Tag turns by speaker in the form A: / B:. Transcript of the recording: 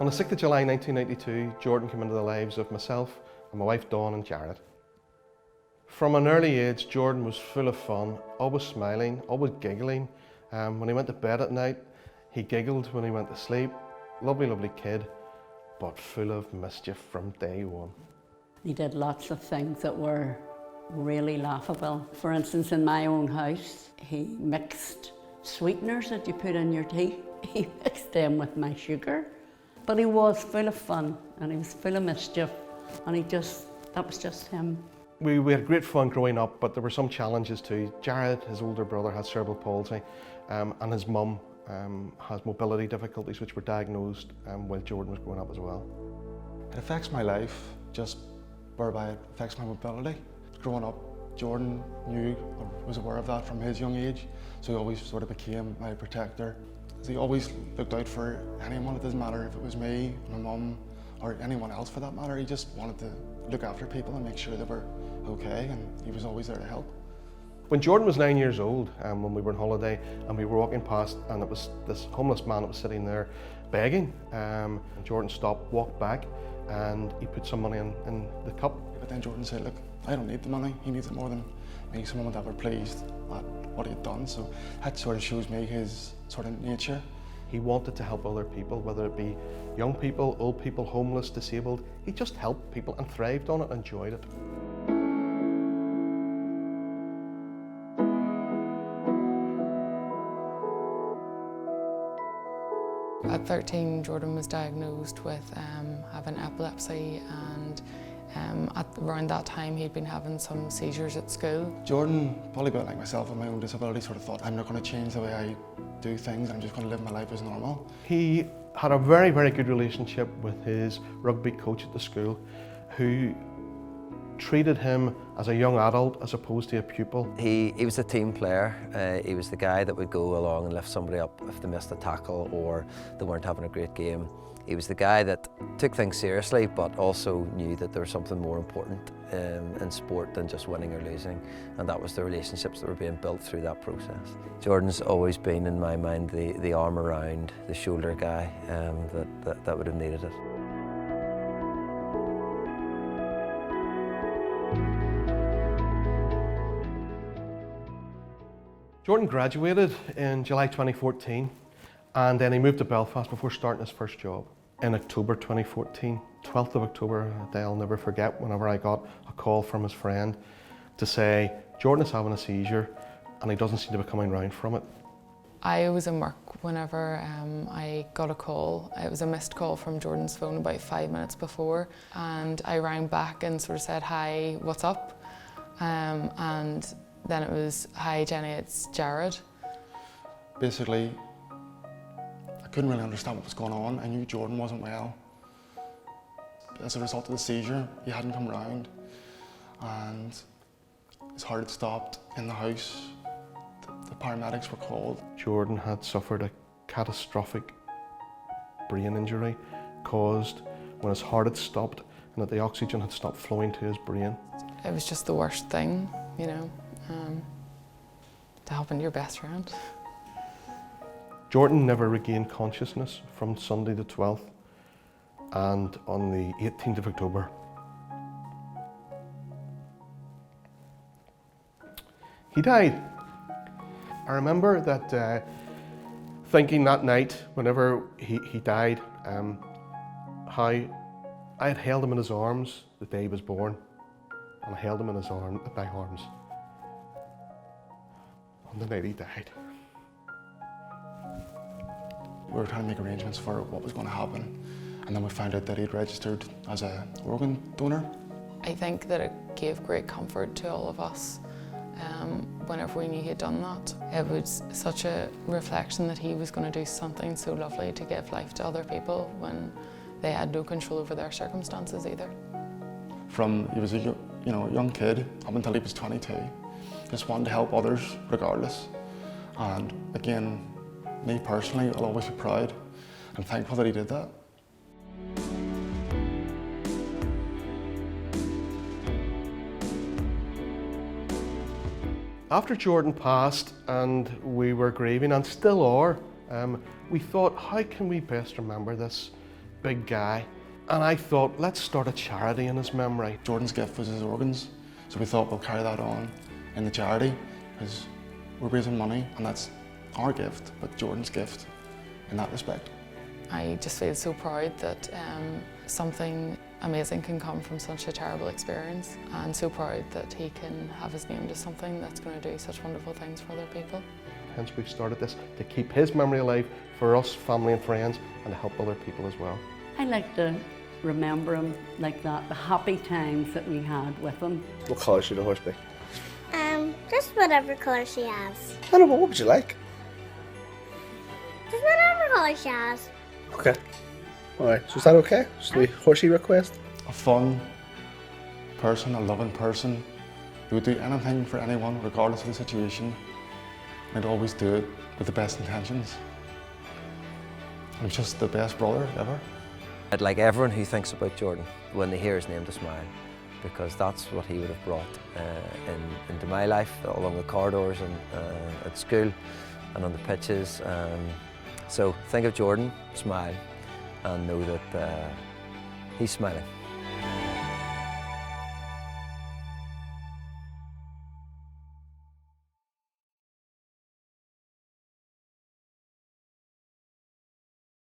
A: On the 6th of July 1992, Jordan came into the lives of myself and my wife Dawn and Jared. From an early age, Jordan was full of fun, always smiling, always giggling. When he went to bed at night, he giggled when he went to sleep. Lovely, lovely kid, but full of mischief from day one.
B: He did lots of things that were really laughable. For instance, in my own house, he mixed sweeteners that you put in your tea. He mixed them with my sugar. But he was full of fun and he was full of mischief, and that was just him.
A: We had great fun growing up, but there were some challenges too. Jared, his older brother, had cerebral palsy, and his mum has mobility difficulties which were diagnosed while Jordan was growing up as well.
C: It affects my life, just whereby it affects my mobility. Growing up, Jordan knew or was aware of that from his young age, so he always sort of became my protector. He always looked out for anyone. It doesn't matter if it was me, my mum, or anyone else for that matter. He just wanted to look after people and make sure they were okay, and he was always there to help.
A: When Jordan was 9 years old, when we were on holiday and we were walking past, and it was this homeless man that was sitting there begging, and Jordan stopped, walked back, and he put some money in the cup.
C: But then Jordan said, look, I don't need the money, he needs it more than me. So Mum and Dad were pleased at what he had done, so that sort of shows me his sort of nature.
A: He wanted to help other people, whether it be young people, old people, homeless, disabled. He just helped people and thrived on it, enjoyed it.
D: At 13, Jordan was diagnosed with having epilepsy, and around that time he'd been having some seizures at school.
C: Jordan, probably a bit like myself with my own disability, sort of thought, I'm not going to change the way I do things, I'm just going to live my life as normal. He
A: had a very, very good relationship with his rugby coach at the school, who treated him as a young adult as opposed to a pupil.
E: He was a team player. He was the guy that would go along and lift somebody up if they missed a tackle or they weren't having a great game. He was the guy that took things seriously, but also knew that there was something more important in sport than just winning or losing, and that was the relationships that were being built through that process. Jordan's always been, in my mind, the arm around, the shoulder guy that would have needed it.
A: Jordan graduated in July 2014, and then he moved to Belfast before starting his first job. In October 2014, 12th of October, a day I'll never forget, whenever I got a call from his friend to say, Jordan is having a seizure and he doesn't seem to be coming round from it.
D: I was in work whenever I got a call. It was a missed call from Jordan's phone about 5 minutes before, and I rang back and sort of said, hi, what's up? And then it was, hi Jenny, it's Jared.
C: Basically, I couldn't really understand what was going on. I knew Jordan wasn't well. As a result of the seizure, he hadn't come round, and his heart had stopped in the house. The paramedics were called.
A: Jordan had suffered a catastrophic brain injury caused when his heart had stopped and that the oxygen had stopped flowing to his brain.
D: It was just the worst thing, you know, to happen to your best friend.
A: Jordan never regained consciousness from Sunday the 12th, and on the 18th of October, he died. I remember that thinking that night, whenever he died, how I had held him in his arms the day he was born, and I held him in my arms on the night he died.
C: We were trying to make arrangements for what was going to happen, and then we found out that he'd registered as an organ donor.
D: I think that it gave great comfort to all of us whenever we knew he had done that. It was such a reflection that he was going to do something so lovely to give life to other people when they had no control over their circumstances either.
C: From he was a young kid up until he was 22, just wanted to help others regardless. And again, me personally, I'll always be proud and thankful that he did that.
A: After Jordan passed and we were grieving, and still are, we thought, how can we best remember this big guy. And I thought, let's start a charity in his memory.
C: Jordan's gift was his organs, so we thought we'll carry that on in the charity, because we're raising money and that's our gift, but Jordan's gift in that respect.
D: I just feel so proud that something amazing can come from such a terrible experience, and so proud that he can have his name to something that's going to do such wonderful things for other people.
A: Hence we've started this to keep his memory alive for us, family and friends, and to help other people as well.
B: I like to remember him like that, the happy times that we had with him.
F: What colour should the horse be?
G: Just whatever colour she has.
F: I don't know, what would you like?
G: Just whatever colour she has.
F: Okay. Alright, so is that okay? Just the horsey request?
C: A fun person, a loving person, who would do anything for anyone regardless of the situation. I'd always do it with the best intentions. I'm just the best brother ever.
E: I'd like everyone who thinks about Jordan, when they hear his name, to smile, because that's what he would have brought into my life, along the corridors and at school and on the pitches. So think of Jordan, smile, and know that he's smiling.